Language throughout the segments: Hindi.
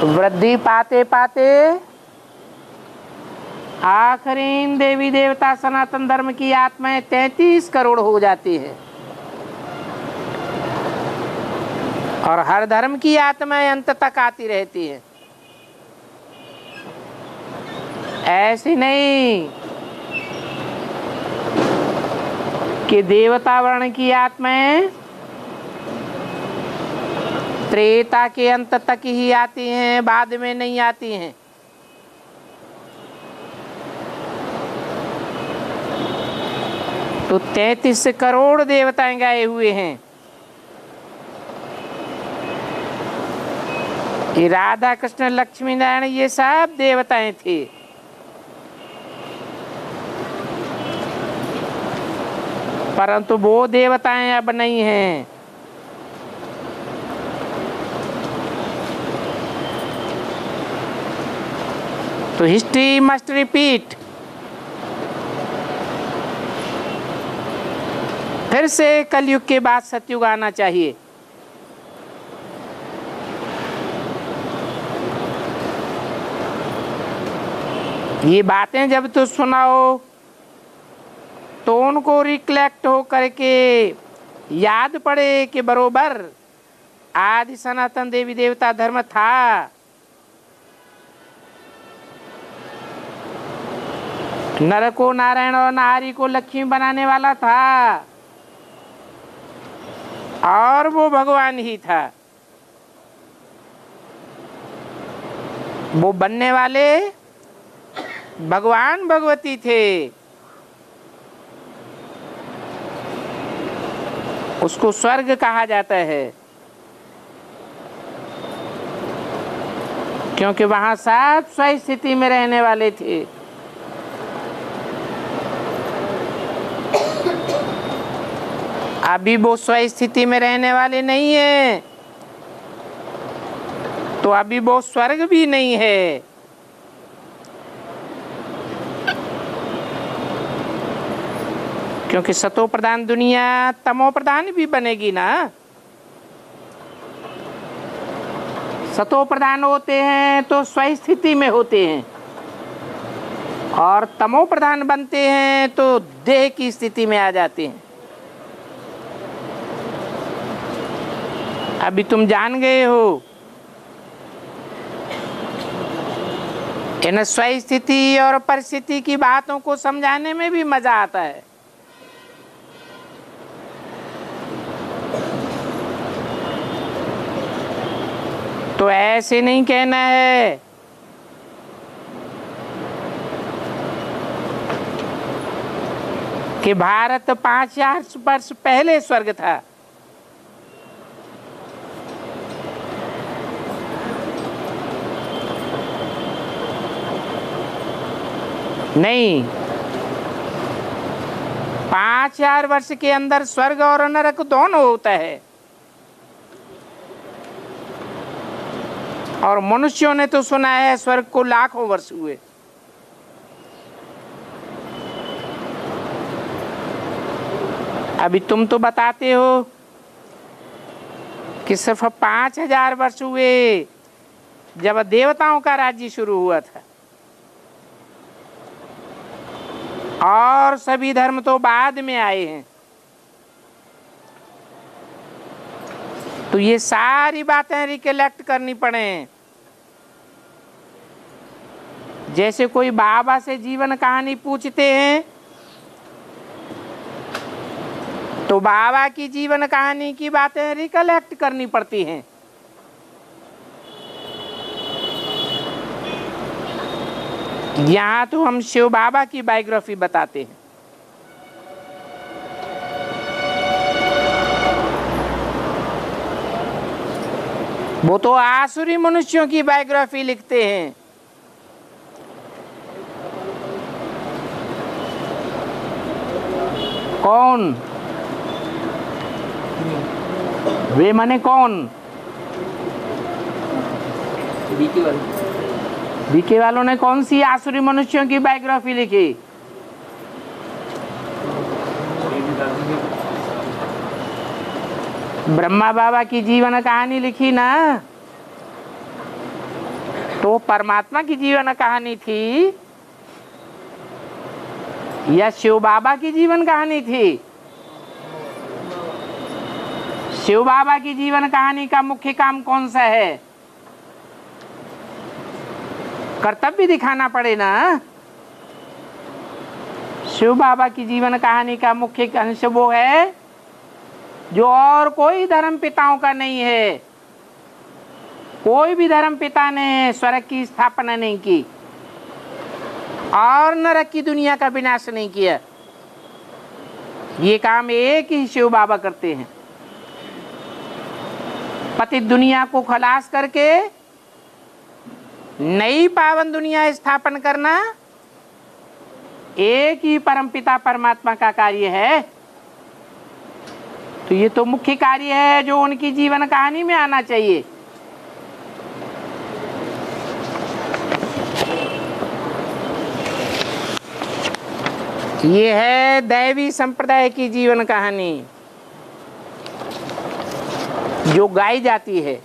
वृद्धि पाते पाते आखिरी देवी देवता सनातन धर्म की आत्माएं 33 करोड़ हो जाती है और हर धर्म की आत्माएं अंत तक आती रहती है। ऐसी नहीं कि देवता वर्ण की आत्माएं त्रेता के अंत तक ही आती हैं, बाद में नहीं आती हैं। तो 33 करोड़ देवताएं गए हुए हैं। ये राधा कृष्ण लक्ष्मी नारायण ये सब देवताएं थे। परंतु वो देवताएं अब नहीं हैं। तो हिस्ट्री मस्ट रिपीट। फिर से कलयुग के बाद सतयुग आना चाहिए। ये बातें जब तो सुनाओ तो उनको रिकलेक्ट हो करके याद पड़े कि बरोबर आदि सनातन देवी देवता धर्म था। नर को नारायण और नारी को लक्ष्मी बनाने वाला था और वो भगवान ही था। वो बनने वाले भगवान भगवती थे। उसको स्वर्ग कहा जाता है क्योंकि वहां सब स्व स्थिति में रहने वाले थे। अभी वो स्व स्थिति में रहने वाले नहीं है तो अभी वो स्वर्ग भी नहीं है। क्योंकि सतो प्रधान दुनिया तमो प्रधान भी बनेगी ना। सतो प्रधान होते हैं तो स्व स्थिति में होते हैं और तमो प्रधान बनते हैं तो देह की स्थिति में आ जाते हैं। अभी तुम जान गए हो इन स्व स्थिति और परिस्थिति की बातों को समझाने में भी मजा आता है। तो ऐसे नहीं कहना है कि भारत 5000 वर्ष पहले स्वर्ग था। नहीं, 5000 वर्ष के अंदर स्वर्ग और नरक दोनों होता है। और मनुष्यों ने तो सुना है स्वर्ग को लाखों वर्ष हुए। अभी तुम तो बताते हो कि सिर्फ 5000 वर्ष हुए जब देवताओं का राज्य शुरू हुआ था और सभी धर्म तो बाद में आए हैं। तो ये सारी बातें रिकलेक्ट करनी पड़े। जैसे कोई बाबा से जीवन कहानी पूछते हैं तो बाबा की जीवन कहानी की बातें रिकलेक्ट करनी पड़ती हैं। यहाँ तो हम शिव बाबा की बायोग्राफी बताते हैं। वो तो आसुरी मनुष्यों की बायोग्राफी लिखते हैं। कौन वे माने कौन? बीके वालों ने कौन सी आसुरी मनुष्यों की बायोग्राफी लिखी? ब्रह्मा बाबा की जीवन कहानी लिखी ना। तो परमात्मा की जीवन कहानी थी या शिव बाबा की जीवन कहानी थी? शिव बाबा की जीवन कहानी का मुख्य काम कौन सा है? कर्तव्य दिखाना पड़े ना। शिव बाबा की जीवन कहानी का मुख्य अंश वो है जो और कोई धर्म पिताओं का नहीं है। कोई भी धर्म पिता ने स्वर्ग की स्थापना नहीं की और नरक की दुनिया का विनाश नहीं किया। ये काम एक ही शिव बाबा करते हैं। पतित दुनिया को खलास करके नई पावन दुनिया स्थापन करना एक ही परमपिता परमात्मा का कार्य है। तो ये तो मुख्य कार्य है जो उनकी जीवन कहानी में आना चाहिए। ये है दैवी संप्रदाय की जीवन कहानी जो गाई जाती है।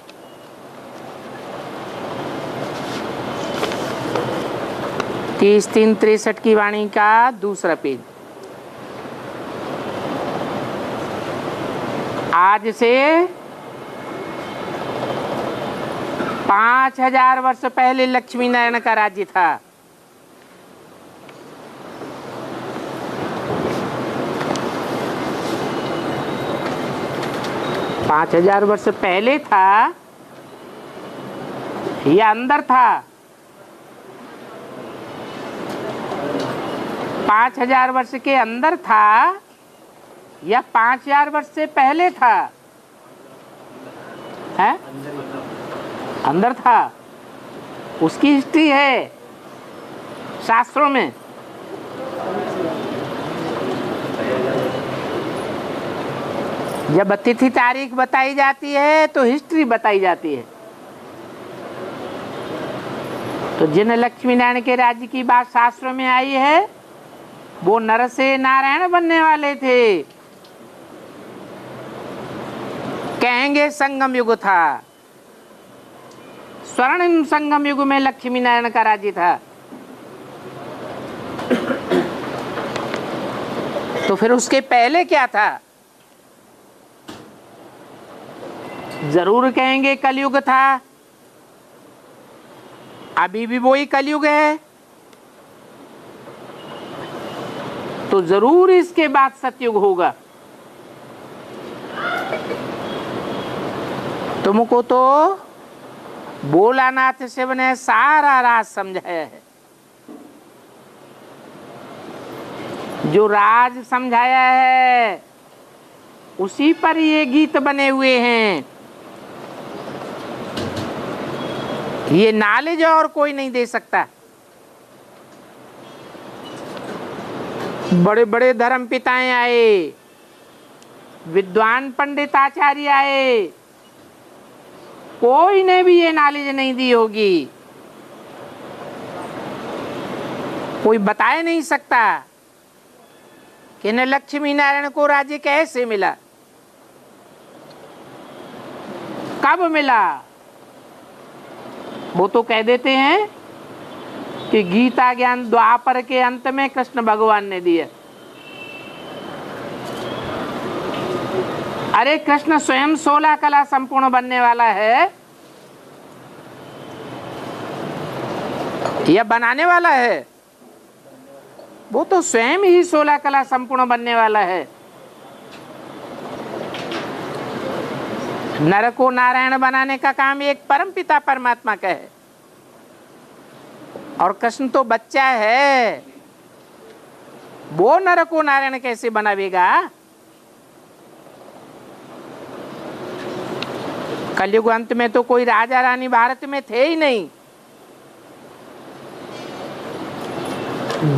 30-3-63 की वाणी का दूसरा पेज। आज से 5000 वर्ष पहले लक्ष्मी नारायण का राज्य था। पांच 5000 वर्ष पहले था या अंदर था? 5000 वर्ष के अंदर था या 5000 वर्ष से पहले था? है अंदर था। उसकी हिस्ट्री है शास्त्रों में। जब तिथि तारीख बताई जाती है तो हिस्ट्री बताई जाती है। तो जिन लक्ष्मी नारायण के राज्य की बात शास्त्रों में आई है वो नर से नारायण बनने वाले थे। कहेंगे संगम युग था। स्वर्णिम संगम युग में लक्ष्मी नारायण का राज्य था। तो फिर उसके पहले क्या था? जरूर कहेंगे कलयुग था। अभी भी वही कलयुग है। तो जरूर इसके बाद सतयुग होगा। तुमको तो भोलानाथ शिव ने सारा राज समझाया है। जो राज समझाया है उसी पर ये गीत बने हुए हैं। ये नॉलेज और कोई नहीं दे सकता। बड़े बड़े धर्म पिताएं आए, विद्वान पंडित आचार्य आए, कोई ने भी ये नॉलेज नहीं दी होगी। कोई बता नहीं सकता कि न लक्ष्मी नारायण को राज्य कैसे मिला, कब मिला। वो तो कह देते हैं कि गीता ज्ञान द्वापर के अंत में कृष्ण भगवान ने दिया। अरे कृष्ण स्वयं 16 कला संपूर्ण बनने वाला है या बनाने वाला है? वो तो स्वयं ही 16 कला संपूर्ण बनने वाला है। नर को नारायण बनाने का काम एक परमपिता परमात्मा का है। और कृष्ण तो बच्चा है, वो नर को नारायण कैसे बनावेगा? कलयुग अंत में तो कोई राजा रानी भारत में थे ही नहीं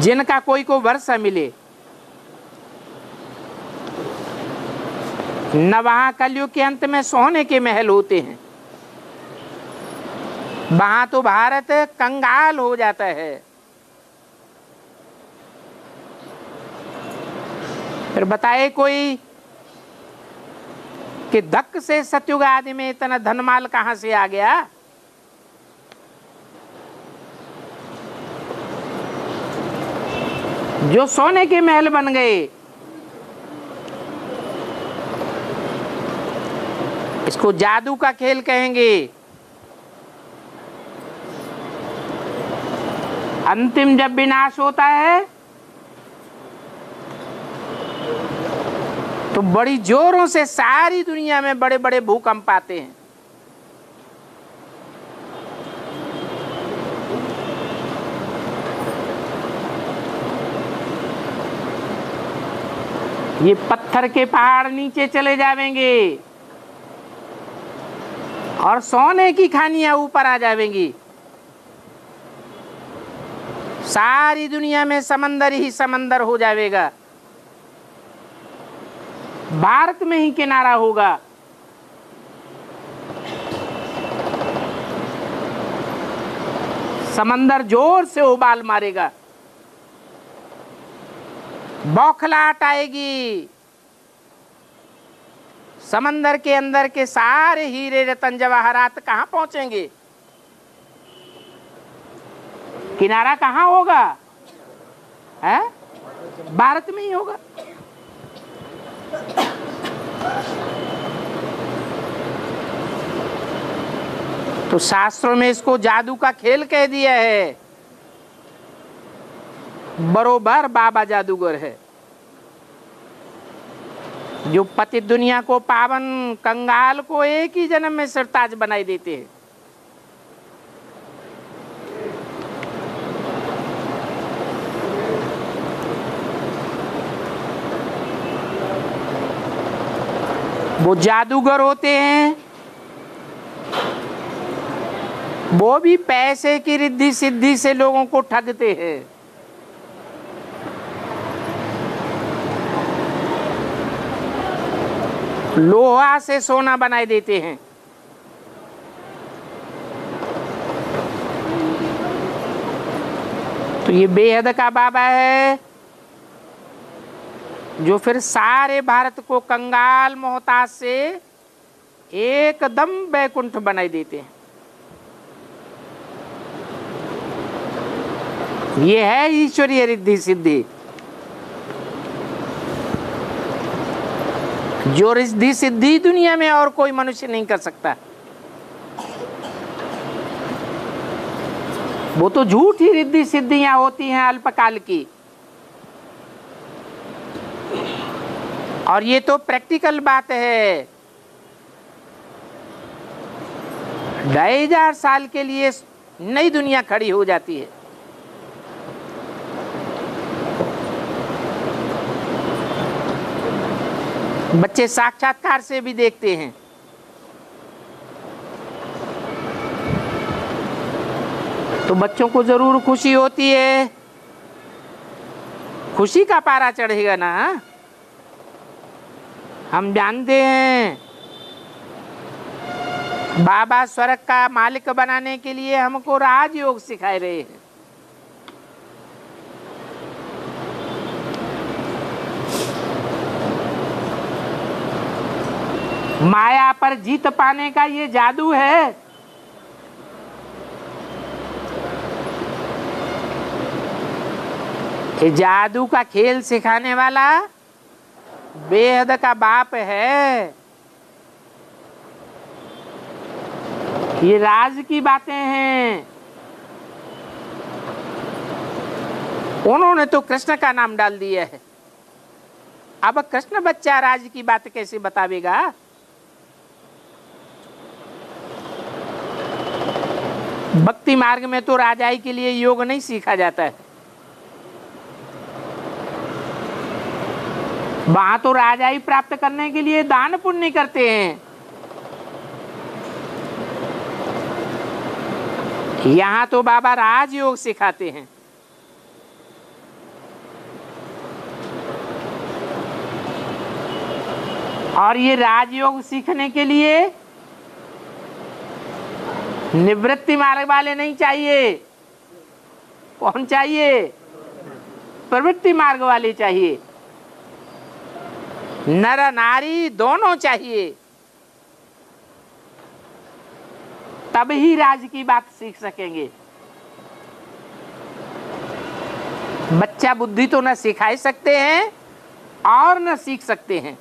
जिनका कोई को वर्षा मिले। न वहां कलयुग के अंत में सोने के महल होते हैं। वहां तो भारत कंगाल हो जाता है। फिर बताए कोई कि धक से सतयुग आदि में इतना धनमाल कहां से आ गया? जो सोने के महल बन गए। इसको जादू का खेल कहेंगे। अंतिम जब विनाश होता है तो बड़ी जोरों से सारी दुनिया में बड़े बड़े भूकंप आते हैं। ये पत्थर के पहाड़ नीचे चले जाएंगे और सोने की खानियां ऊपर आ जाएंगी। सारी दुनिया में समंदर ही समंदर हो जाएगा। भारत में ही किनारा होगा। समंदर जोर से उबाल मारेगा, बौखलाहट आएगी। समंदर के अंदर के सारे हीरे रतन जवाहरात कहां पहुंचेंगे? किनारा कहां होगा? है भारत में ही होगा। तो शास्त्रों में इसको जादू का खेल कह दिया है। बरोबर बाबा जादूगर है, जो पतित दुनिया को पावन कंगाल को एक ही जन्म में सरताज बनाई देते हैं। वो जादूगर होते हैं, वो भी पैसे की रिद्धि सिद्धि से लोगों को ठगते हैं। लोहा से सोना बनाए देते हैं। तो ये बेहद का बाबा है, जो फिर सारे भारत को कंगाल मोहताज से एकदम बैकुंठ बनाई देते हैं। ये है ईश्वरीय रिद्धि सिद्धि, जो रिद्धि सिद्धि दुनिया में और कोई मनुष्य नहीं कर सकता। वो तो झूठी रिद्धि सिद्धियां होती हैं अल्पकाल की, और ये तो प्रैक्टिकल बात है। 2500 साल के लिए नई दुनिया खड़ी हो जाती है। बच्चे साक्षात्कार से भी देखते हैं। तो बच्चों को जरूर खुशी होती है, खुशी का पारा चढ़ेगा ना। हम जानते हैं बाबा स्वर्ग का मालिक बनाने के लिए हमको राजयोग सिखाए रहे हैं। माया पर जीत पाने का ये जादू है। ये जादू का खेल सिखाने वाला बेहद का बाप है। ये राज की बातें हैं। उन्होंने तो कृष्ण का नाम डाल दिया है। अब कृष्ण बच्चा राज की बात कैसे बतावेगा? भक्ति मार्ग में तो राजाई के लिए योग नहीं सीखा जाता है। वहां तो राजाई प्राप्त करने के लिए दान पुण्य करते हैं। यहाँ तो बाबा राजयोग सिखाते हैं। और ये राजयोग सीखने के लिए निवृत्ति मार्ग वाले नहीं चाहिए। कौन चाहिए? प्रवृत्ति मार्ग वाले चाहिए। नर नारी दोनों चाहिए, तब ही राज की बात सीख सकेंगे। बच्चा बुद्धि तो न सिखा सकते हैं और न सीख सकते हैं।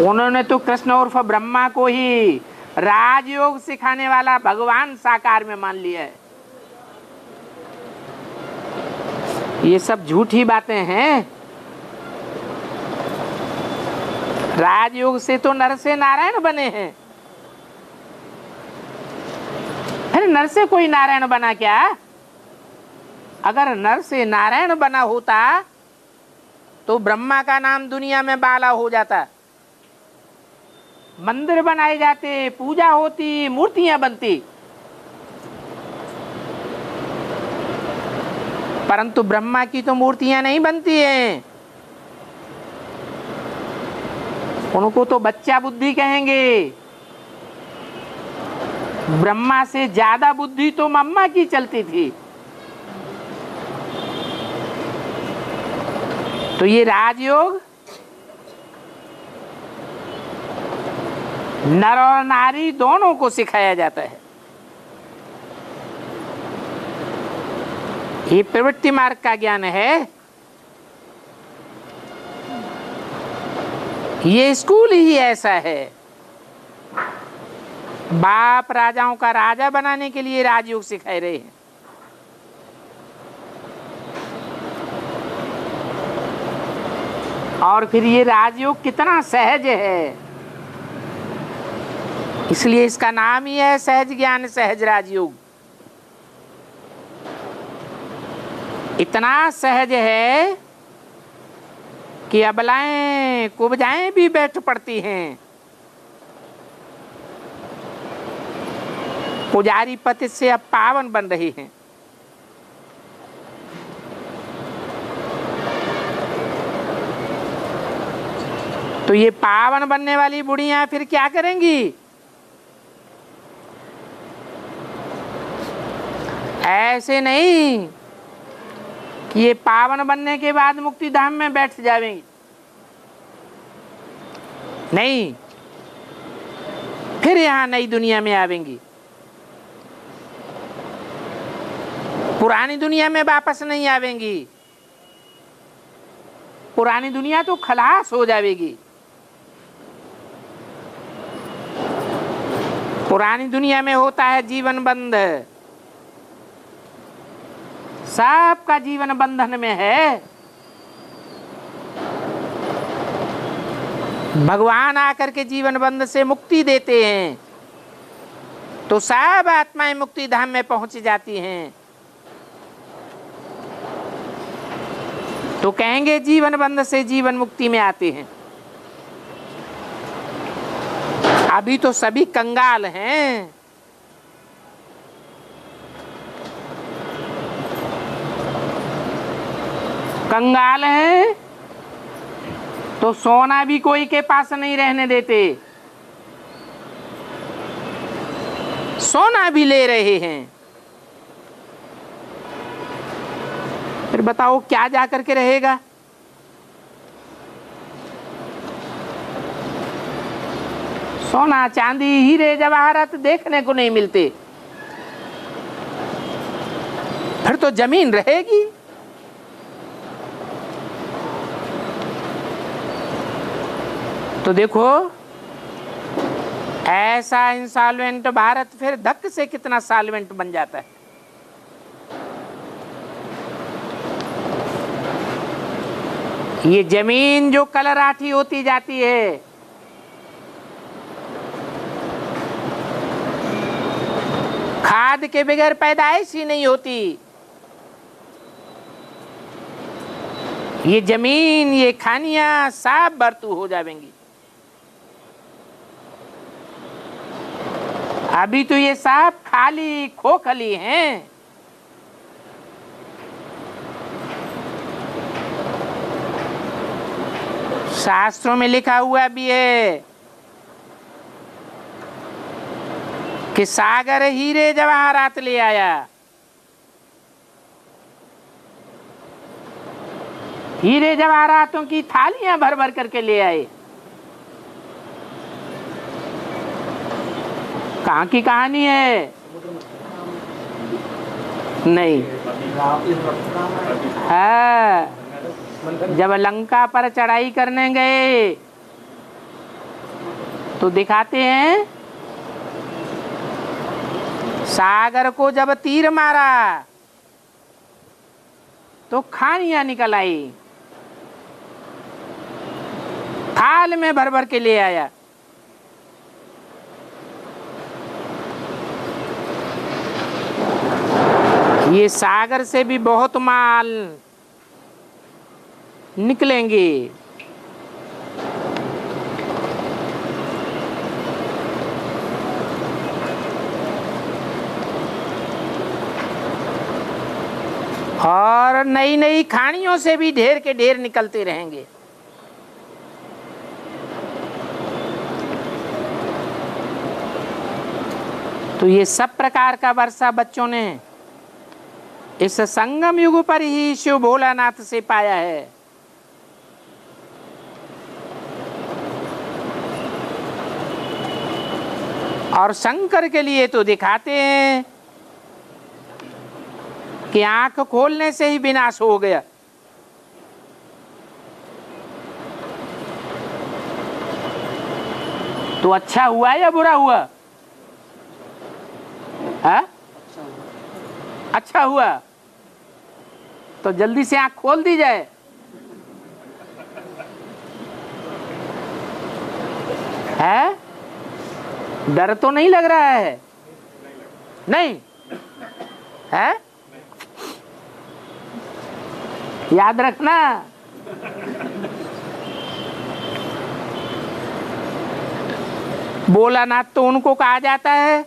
उन्होंने तो कृष्ण उर्फ ब्रह्मा को ही राजयोग सिखाने वाला भगवान साकार में मान लिया है। ये सब झूठी बातें हैं। राजयोग से तो नर से नारायण बने हैं। अरे नर से कोई नारायण बना क्या? अगर नर से नारायण बना होता तो ब्रह्मा का नाम दुनिया में बाला हो जाता, मंदिर बनाए जाते, पूजा होती, मूर्तियां बनती। परंतु ब्रह्मा की तो मूर्तियां नहीं बनती हैं। उनको तो बच्चा बुद्धि कहेंगे। ब्रह्मा से ज्यादा बुद्धि तो मम्मा की चलती थी। तो ये राजयोग नर और नारी दोनों को सिखाया जाता है। ये प्रवृत्ति मार्ग का ज्ञान है। ये स्कूल ही ऐसा है। बाप राजाओं का राजा बनाने के लिए राजयोग सिखाए रहे हैं। और फिर ये राजयोग कितना सहज है, इसलिए इसका नाम ही है सहज ज्ञान सहज राजयोग। इतना सहज है कि अबलाएं कुब्जाएं भी बैठ पड़ती हैं। पुजारी पति से अब पावन बन रही हैं। तो ये पावन बनने वाली बुढ़ियां फिर क्या करेंगी? ऐसे नहीं कि ये पावन बनने के बाद मुक्ति धाम में बैठ जाएंगी। नहीं, फिर यहां नई दुनिया में आवेंगी। पुरानी दुनिया में वापस नहीं आवेंगी। पुरानी दुनिया तो खलास हो जाएगी। पुरानी दुनिया में होता है जीवन बंध। सबका जीवन बंधन में है। भगवान आकर के जीवन बंध से मुक्ति देते हैं तो सब आत्माएं मुक्ति धाम में पहुंच जाती हैं। तो कहेंगे जीवन बंध से जीवन मुक्ति में आते हैं। अभी तो सभी कंगाल हैं। कंगाल हैं तो सोना भी कोई के पास नहीं रहने देते। सोना भी ले रहे हैं। फिर बताओ क्या जा करके रहेगा? सोना चांदी हीरे जवाहरात देखने को नहीं मिलते। फिर तो जमीन रहेगी। तो देखो ऐसा इंसॉल्वेंट भारत फिर धक से कितना सॉल्वेंट बन जाता है। ये जमीन जो कलराठी होती जाती है, खाद के बगैर पैदाइश ही नहीं होती। ये जमीन ये खानियां सब बर्तू हो जाएंगी। अभी तो ये सब खाली खोखली हैं। शास्त्रों में लिखा हुआ भी है कि सागर हीरे जवाहरात ले आया। हीरे जवाहरातों की थालियां भर भर करके ले आए। कहाँ की कहानी है? नहीं। हाँ, जब लंका पर चढ़ाई करने गए तो दिखाते हैं सागर को जब तीर मारा तो खानियां निकल आई, थाल में भर भर के ले आया। ये सागर से भी बहुत माल निकलेंगे। और नई नई खानियों से भी ढेर के ढेर निकलते रहेंगे। तो ये सब प्रकार का वर्षा बच्चों ने इस संगम युग पर ही शिव भोलानाथ से पाया है। और शंकर के लिए तो दिखाते हैं कि आंख खोलने से ही विनाश हो गया। तो अच्छा हुआ या बुरा हुआ? हा? अच्छा हुआ तो जल्दी से आंख खोल दी जाए। है? डर तो नहीं लग रहा है? नहीं है? याद रखना, भोलानाथ तो उनको कहा जाता है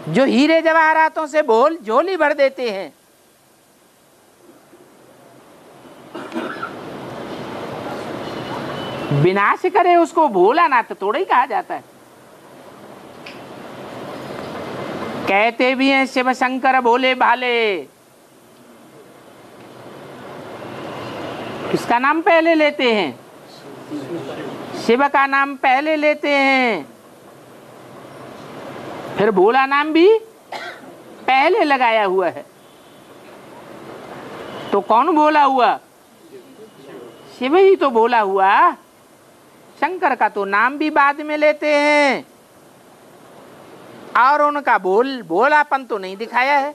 जो हीरे जवाहरातों से झोली भर देते हैं। विनाश करे उसको भोलानाथ थोड़ा ही कहा जाता है। कहते भी हैं शिव शंकर भोले भाले। किसका नाम पहले लेते हैं? शिव का नाम पहले लेते हैं, फिर भोला नाम भी पहले लगाया हुआ है। तो कौन भोला हुआ? शिव ही तो भोला हुआ। शंकर का तो नाम भी बाद में लेते हैं और उनका भोलापन तो नहीं दिखाया है।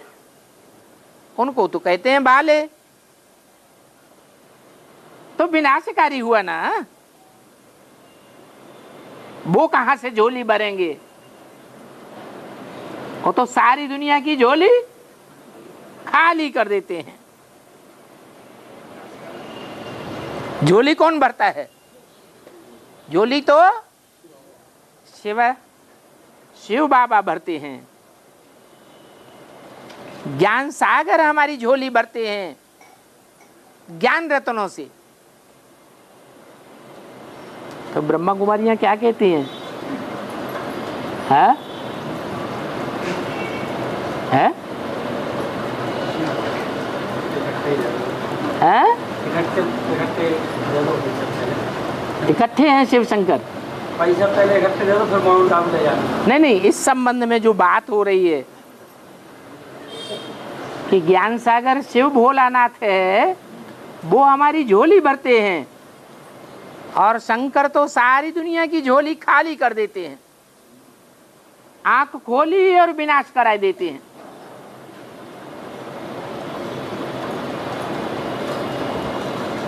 उनको तो कहते हैं भाले। तो विनाशकारी हुआ ना। वो कहां से झोली भरेंगे? वो तो सारी दुनिया की झोली खाली कर देते हैं। झोली कौन भरता है? झोली तो शिव बाबा भरते हैं। ज्ञान सागर हमारी झोली भरते हैं ज्ञान रत्नों से। तो ब्रह्मा कुमारियां क्या कहती हैं? है? है? है? इकट्ठे हैं शिव शंकर। पैसा पहले इकट्ठे दे दो फिर माउंट आबू ले जाना। नहीं, इस संबंध में जो बात हो रही है कि ज्ञान सागर शिव भोलानाथ है, वो हमारी झोली भरते हैं और शंकर तो सारी दुनिया की झोली खाली कर देते हैं। आंख खोली और विनाश कराए देते हैं।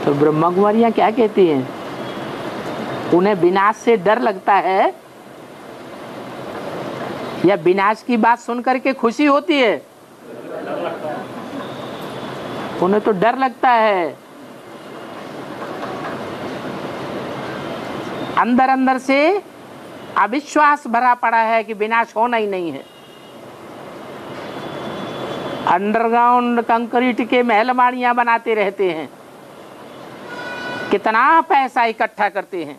तो ब्रह्मा कुमारियां क्या कहती हैं? उन्हें विनाश से डर लगता है या विनाश की बात सुनकर के खुशी होती है? उन्हें तो डर लगता है। अंदर अंदर से अविश्वास भरा पड़ा है कि विनाश होना ही नहीं है। अंडरग्राउंड कंक्रीट के महलमाड़ियां बनाते रहते हैं, कितना पैसा इकट्ठा करते हैं।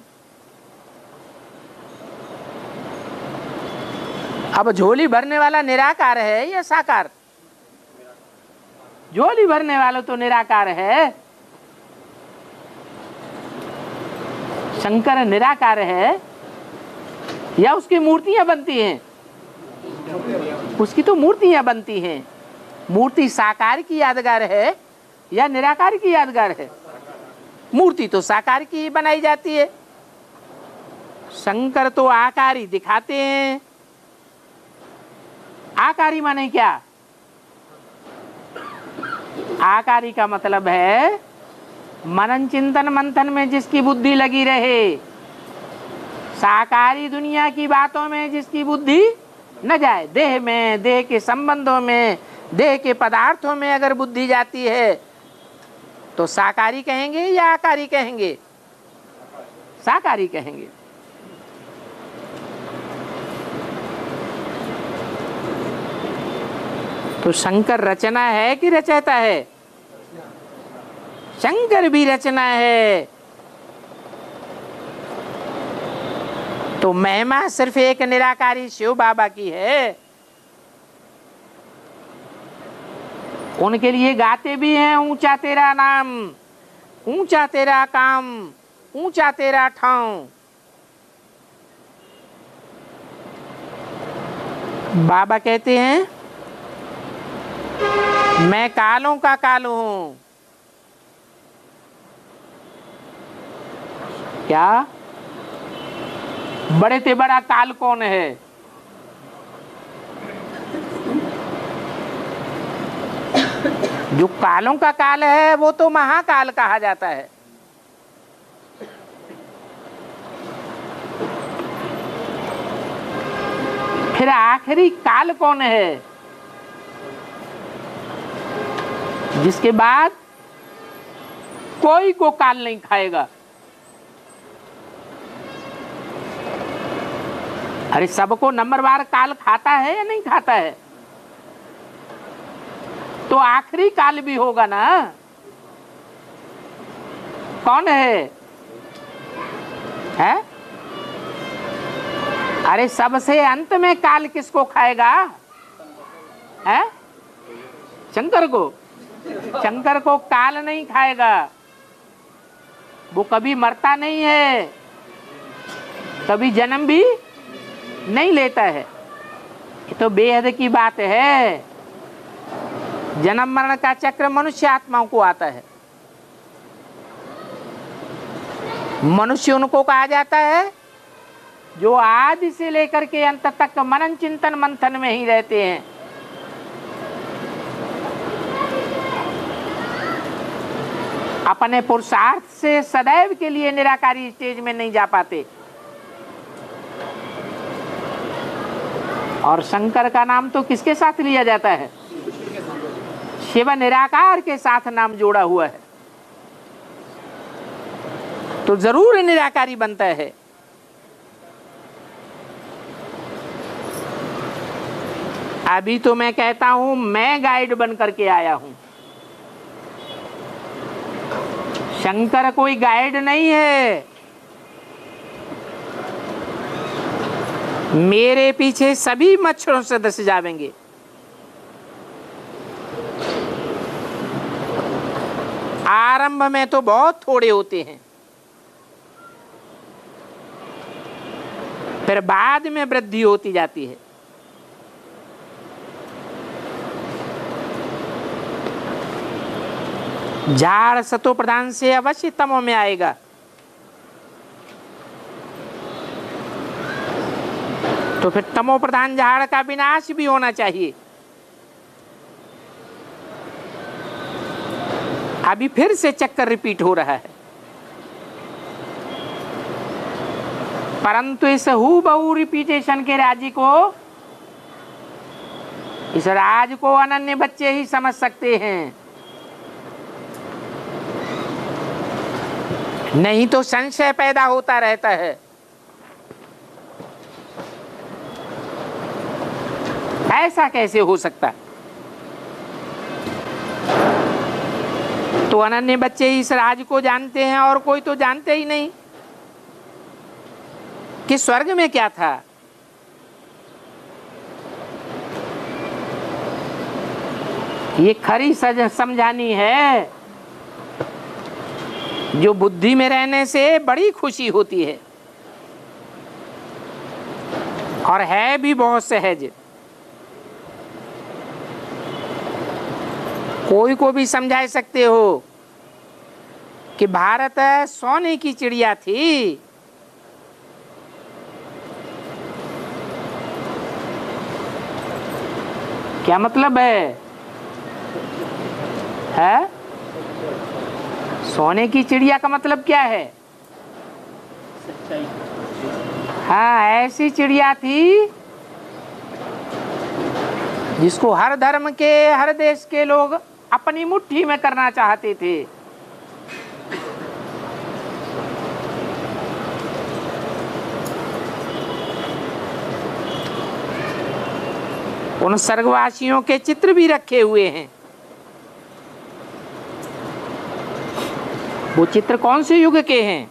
अब झोली भरने वाला निराकार है या साकार? झोली भरने वाला तो निराकार है। शंकर निराकार है या उसकी मूर्तियां बनती हैं? उसकी तो मूर्तियां बनती हैं। मूर्ति साकार की यादगार है या निराकार की यादगार है? मूर्ति तो साकार की ही बनाई जाती है। शंकर तो आकारी दिखाते हैं। आकारी माने क्या? आकारी का मतलब है मनन चिंतन मंथन में जिसकी बुद्धि लगी रहे, साकारी दुनिया की बातों में जिसकी बुद्धि न जाए। देह में, देह के संबंधों में, देह के पदार्थों में अगर बुद्धि जाती है तो साकारी कहेंगे या आकारी कहेंगे? साकारी कहेंगे। तो शंकर रचना है कि रचयिता है? शंकर भी रचना है। तो महिमा सिर्फ एक निराकारी शिव बाबा की है। उनके लिए गाते भी हैं ऊंचा तेरा नाम, ऊंचा तेरा काम, ऊंचा तेरा ठाव। बाबा कहते हैं मैं कालों का काल हूं। क्या? बड़े से बड़ा काल कौन है? जो कालों का काल है वो तो महाकाल कहा जाता है। फिर आखिरी काल कौन है जिसके बाद कोई को काल नहीं खाएगा? अरे सबको नंबरवार काल खाता है या नहीं खाता है? तो आखिरी काल भी होगा ना। कौन है? हैं? अरे सबसे अंत में काल किसको खाएगा? हैं? शंकर को। शंकर को काल नहीं खाएगा। वो कभी मरता नहीं है, कभी जन्म भी नहीं लेता है। ये तो बेहद की बात है। जन्म मरण का चक्र मनुष्य आत्माओं को आता है। मनुष्य उनको कहा जाता है जो आदि से लेकर के अंत तक मनन चिंतन मंथन में ही रहते हैं। अपने पुरुषार्थ से सदैव के लिए निराकारी स्टेज में नहीं जा पाते। और शंकर का नाम तो किसके साथ लिया जाता है? शिव निराकार के साथ नाम जोड़ा हुआ है, तो जरूर निराकारी बनता है। अभी तो मैं कहता हूं मैं गाइड बन करके आया हूं। शंकर कोई गाइड नहीं है। मेरे पीछे सभी मच्छरों से दस जावेंगे। आरंभ में तो बहुत थोड़े होते हैं, फिर बाद में वृद्धि होती जाती है। झाड़ सतो प्रधान से अवश्य तमो में आएगा। तो फिर तमो प्रधान झाड़ का विनाश भी होना चाहिए। अभी फिर से चक्कर रिपीट हो रहा है, परंतु इस हूबहू रिपीटेशन के राज्य को, इस राज को अनन्य बच्चे ही समझ सकते हैं। नहीं तो संशय पैदा होता रहता है। ऐसा कैसे हो सकता? तो अनन्य बच्चे इस राज को जानते हैं और कोई तो जानते ही नहीं कि स्वर्ग में क्या था। ये खरी समझानी है जो बुद्धि में रहने से बड़ी खुशी होती है और है भी बहुत सहज। कोई को भी समझा सकते हो कि भारत सोने की चिड़िया थी। क्या मतलब है? सोने की चिड़िया का मतलब क्या है? हाँ, ऐसी चिड़िया थी जिसको हर धर्म के, हर देश के लोग अपनी मुट्ठी में करना चाहते थे। उन स्वर्गवासियों के चित्र भी रखे हुए हैं। वो चित्र कौन से युग के हैं?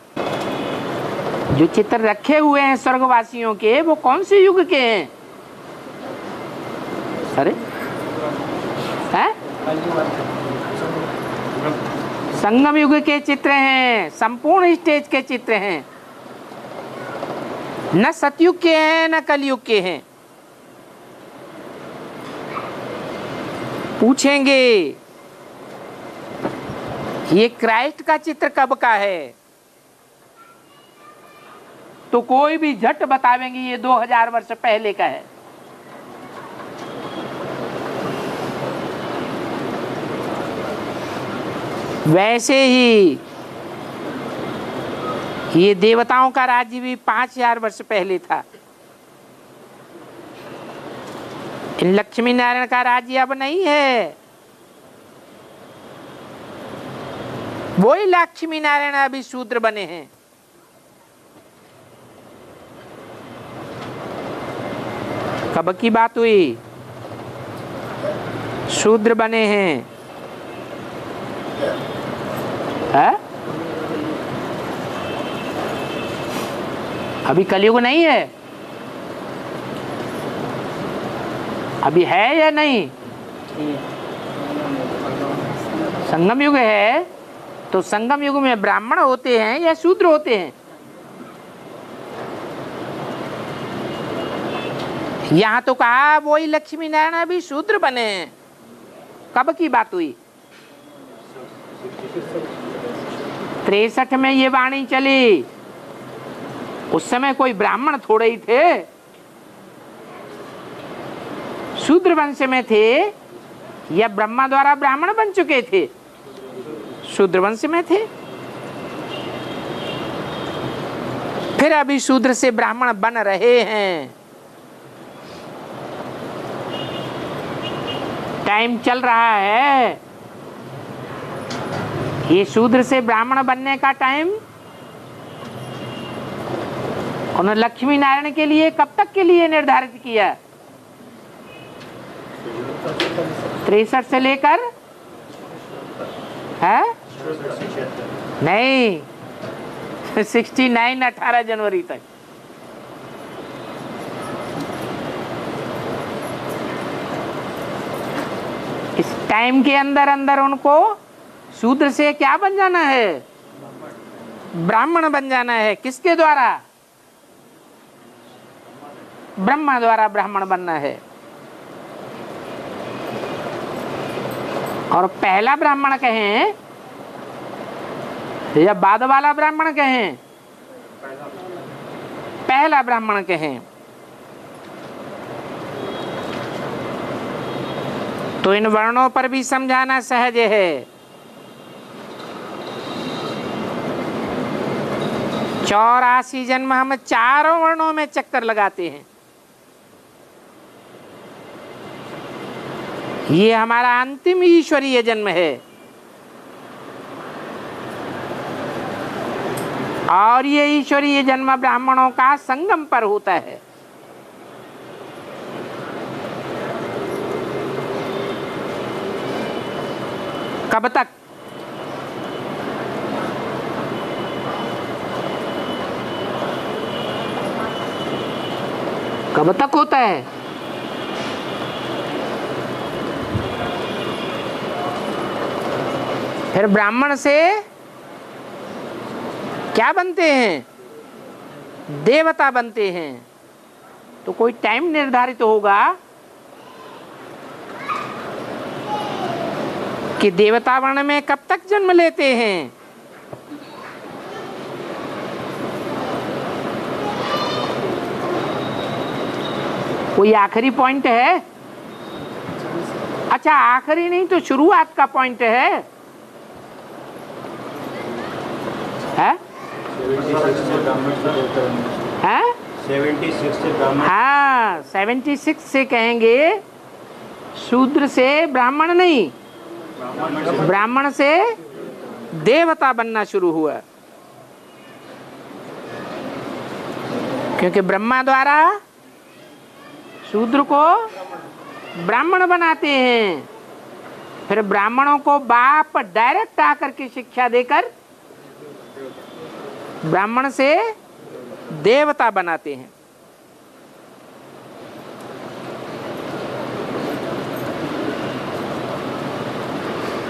जो चित्र रखे हुए हैं स्वर्गवासियों के, वो कौन से युग के हैं? अरे हैं? संगम युग के चित्र हैं, संपूर्ण स्टेज के चित्र हैं। न सतयुग के हैं न कलयुग के हैं। पूछेंगे ये क्राइस्ट का चित्र कब का है, तो कोई भी झट बतावेंगे ये 2000 वर्ष पहले का है। वैसे ही ये देवताओं का राज्य भी 5000 वर्ष पहले था। लक्ष्मी नारायण का राज्य अब नहीं है। वही लक्ष्मी नारायण अभी शूद्र बने हैं। कब की बात हुई? शूद्र बने हैं। अभी कलयुग नहीं है? अभी है या नहीं? संगम युग है। तो संगम युग में ब्राह्मण होते हैं या शूद्र होते हैं? यहां तो कहा वही लक्ष्मी नारायण अभी शूद्र बने हैं। कब की बात हुई? 63 में ये वाणी चली। उस समय कोई ब्राह्मण थोड़े ही थे। शूद्र वंश में थे या ब्रह्मा द्वारा ब्राह्मण बन चुके थे? शूद्र वंश में थे। फिर अभी शूद्र से ब्राह्मण बन रहे हैं। टाइम चल रहा है। ये शूद्र से ब्राह्मण बनने का टाइम उन्होंने लक्ष्मी नारायण के लिए कब तक के लिए निर्धारित किया? 63 से लेकर है नहीं 69 18 जनवरी तक। इस टाइम के अंदर अंदर उनको शूद्र से क्या बन जाना है? ब्राह्मण बन जाना है। किसके द्वारा? ब्रह्मा द्वारा ब्राह्मण बनना है। और पहला ब्राह्मण कहें या बाद वाला ब्राह्मण कहें? पहला ब्राह्मण कहें। तो इन वर्णों पर भी समझाना सहज है। 84 जन्म हम चारों वर्णों में चक्कर लगाते हैं। ये हमारा अंतिम ईश्वरीय जन्म है। और ये ईश्वरीय जन्म ब्राह्मणों का संगम पर होता है। कब तक? कब तक होता है? फिर ब्राह्मण से क्या बनते हैं? देवता बनते हैं। तो कोई टाइम निर्धारित होगा। कि देवता वर्ण में कब तक जन्म लेते हैं? कोई आखिरी पॉइंट है? अच्छा, आखिरी नहीं तो शुरुआत का पॉइंट है? है? 76 से ब्राह्मण। हाँ, 76 से कहेंगे। शूद्र से ब्राह्मण नहीं, ब्राह्मण से देवता बनना शुरू हुआ, क्योंकि ब्रह्मा द्वारा शूद्र को ब्राह्मण बनाते हैं। फिर ब्राह्मणों को बाप डायरेक्ट आकर के शिक्षा देकर ब्राह्मण से देवता बनाते हैं।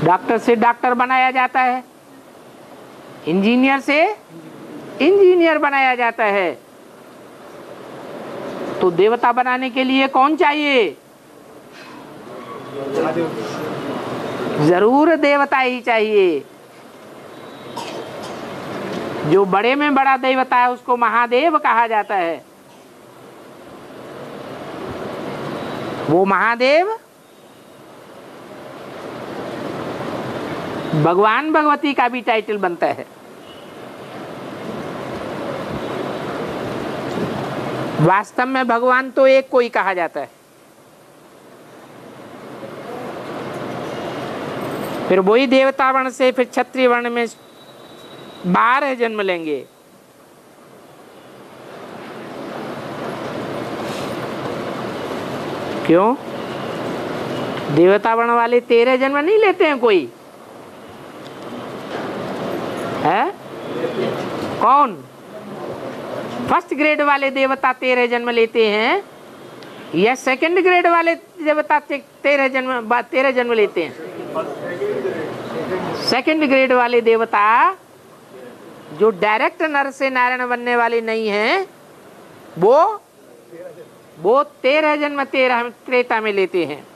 डॉक्टर से डॉक्टर बनाया जाता है, इंजीनियर से इंजीनियर बनाया जाता है। तो देवता बनाने के लिए कौन चाहिए? जरूर देवता ही चाहिए। जो बड़े में बड़ा देवता है उसको महादेव कहा जाता है। वो महादेव भगवान भगवती का भी टाइटल बनता है। वास्तव में भगवान तो एक को ही कहा जाता है। फिर वही देवता वर्ण से फिर क्षत्रिय वर्ण में 12 जन्म लेंगे। क्यों? देवता वर्ण वाले 13 जन्म नहीं लेते हैं कोई? है? कौन? फर्स्ट ग्रेड वाले देवता 13 जन्म लेते हैं या सेकंड ग्रेड वाले देवता 13 जन्म लेते हैं? सेकंड ग्रेड वाले देवता जो डायरेक्ट नर से नारायण बनने वाले नहीं हैं, वो 13 जन्म 13 त्रेता में लेते हैं।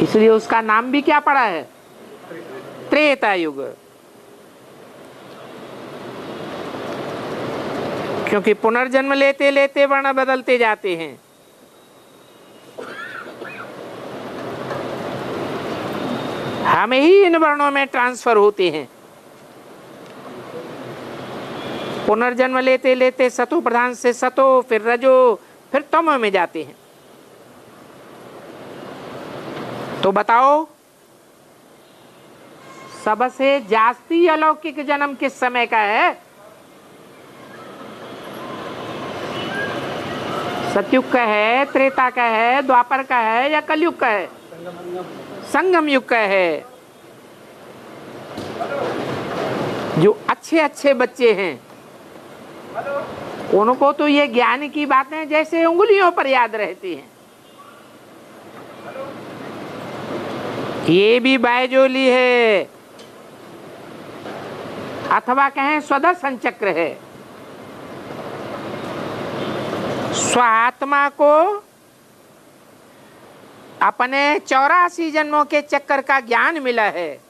इसलिए उसका नाम भी क्या पड़ा है? त्रेता युग। क्योंकि पुनर्जन्म लेते लेते वर्ण बदलते जाते हैं। हम ही इन वर्णों में ट्रांसफर होते हैं। पुनर्जन्म लेते लेते सतो प्रधान से सतो, फिर रजो, फिर तमो में जाते हैं। तो बताओ, सबसे जास्ती अलौकिक जन्म किस समय का है? सतयुग का है, त्रेता का है, द्वापर का है या कलयुग का है? संगम युग का है। जो अच्छे अच्छे बच्चे हैं उनको तो ये ज्ञान की बातें जैसे उंगलियों पर याद रहती हैं। ये भी बायजोली है अथवा कहें स्वदर्शन चक्र है। स्वात्मा को अपने 84 जन्मों के चक्कर का ज्ञान मिला है।